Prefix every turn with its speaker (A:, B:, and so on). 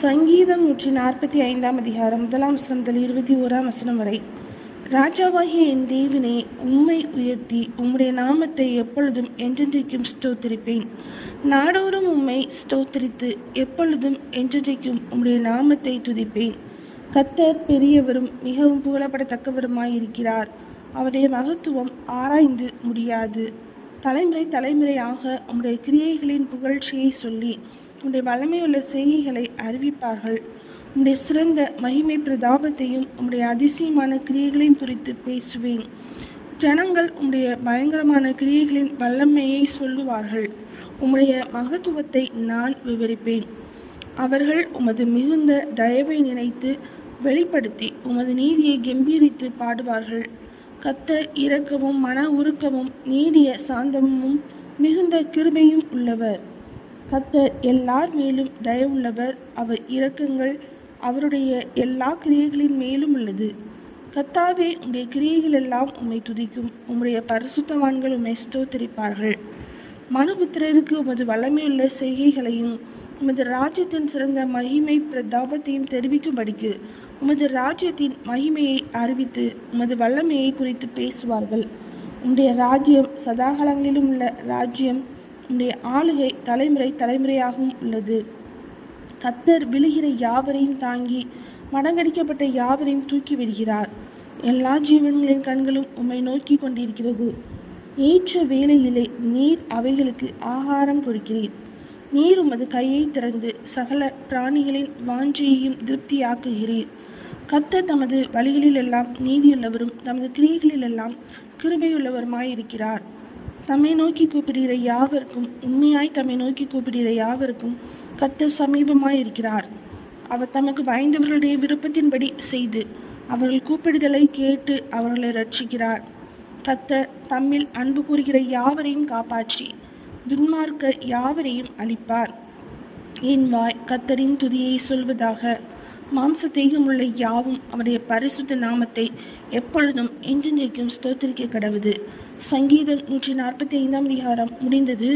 A: சங்கீதம் 145 அதிகாரம் 1 முதல் 21 வரை. ராஜாவாகிய என் தேவனே, உம்மை உயர்த்தி உம்முடைய நாமத்தை எப்பொழுதும் என்றென்றைக்கும் ஸ்தோத்திரிப்பேன். நாடோறும் உம்மை ஸ்தோத்திரித்து எப்பொழுதும் என்றென்றைக்கும் உம்முடைய நாமத்தை துதிப்பேன். கர்த்தர் பெரியவரும் மிகவும் புகழப்படத்தக்கவருமாயிருக்கிறார். அவருடைய மகத்துவம் ஆராய்ந்து முடியாது. தலைமுறை தலைமுறையாக உம்முடைய கிரியைகளின் புகழ்ச்சியை சொல்லி உம்முடைய வல்லமையுள்ள செய்கைகளை அறிவிப்பார்கள். உம்முடைய சிறந்த மகிமை பிரதாபத்தையும் உம்முடைய அதிசயமான கிரியைகளையும் குறித்து பேசுவேன். ஜனங்கள் உம்முடைய பயங்கரமான கிரியைகளின் வல்லமையை சொல்லுவார்கள். உம்முடைய மகத்துவத்தை நான் விவரிப்பேன். அவர்கள் உமது மிகுந்த தயவை நினைத்து வெளிப்படுத்தி உமது நீதியை கம்பீரித்து பாடுவார்கள். கர்த்தர் இரக்கமும் மன உருக்கமும் நீடிய சாந்தமும் மிகுந்த கிருபையும் உள்ளவர். கர்த்தர் எல்லார் மேலும் தயவுள்ளவர். அவர் இரக்கங்கள் அவருடைய எல்லா கிரியைகளின் மேலும் உள்ளது. கர்த்தாவே, உம்முடைய கிரியைகள் எல்லாம் உம்மை துதிக்கும். உம்முடைய பரிசுத்தவான்கள் உம்மை ஸ்தோத்திரிப்பார்கள். மனுபுத்திரருக்கு உமது வல்லமையுள்ள செய்கைகளையும் உமது ராஜ்யத்தின் சிறந்த மகிமை பிரதாபத்தையும் தெரிவிக்கும்படிக்கு உமது ராஜ்யத்தின் மகிமையை அறிவித்து உமது வல்லமையை குறித்து பேசுவார்கள். உம்முடைய ராஜ்யம் சதாகாலங்களிலும் உள்ள ராஜ்யம். உம்முடைய ஆளுகை தலைமுறை தலைமுறையாகவும் உள்ளது. கர்த்தர் விழுகிற யாவரையும் தாங்கி மடங்கடிக்கப்பட்ட யாவரையும் தூக்கி விடுகிறார். எல்லா ஜீவன்களின் கண்களும் உம்மை நோக்கி கொண்டிருக்கிறது. ஏற்ற வேளையிலே நீர் அவைகளுக்கு ஆகாரம் கொடுக்கிறீர். நீர் உமது கையை திறந்து சகல பிராணிகளின் வாஞ்சையையும் திருப்தியாக்குகிறீர். கர்த்தர் தமது வழிகளிலெல்லாம் நீதியுள்ளவரும் தமது கிரியைகளிலெல்லாம் கிருபையுள்ளவருமாயிருக்கிறார். தம்மை நோக்கி கூப்பிடுகிற யாவருக்கும் உண்மையாய் தம்மை நோக்கி கூப்பிடுகிற யாவருக்கும் கர்த்தர் சமீபமாயிருக்கிறார். அவர் தமக்கு பயந்தவர்களுடைய விருப்பத்தின்படி செய்து அவர்கள் கூப்பிடுதலை கேட்டு அவர்களை இரட்சிக்கிறார். கர்த்தர் தம்மில் அன்பு கூறுகிற யாவரையும் காப்பாற்றி துன்மார்க்கர் யாவரையும் அழிப்பார். என் வாய் கர்த்தரின் துதியை சொல்வதாக. மாம்சத்தேகமுள்ள யாவும் அவருடைய பரிசுத்த நாமத்தை எப்பொழுதும் என்றென்றைக்கும் ஸ்தோத்திரிக்க கடவுது. சங்கீதம் 145 அதிகாரம் முடிந்தது.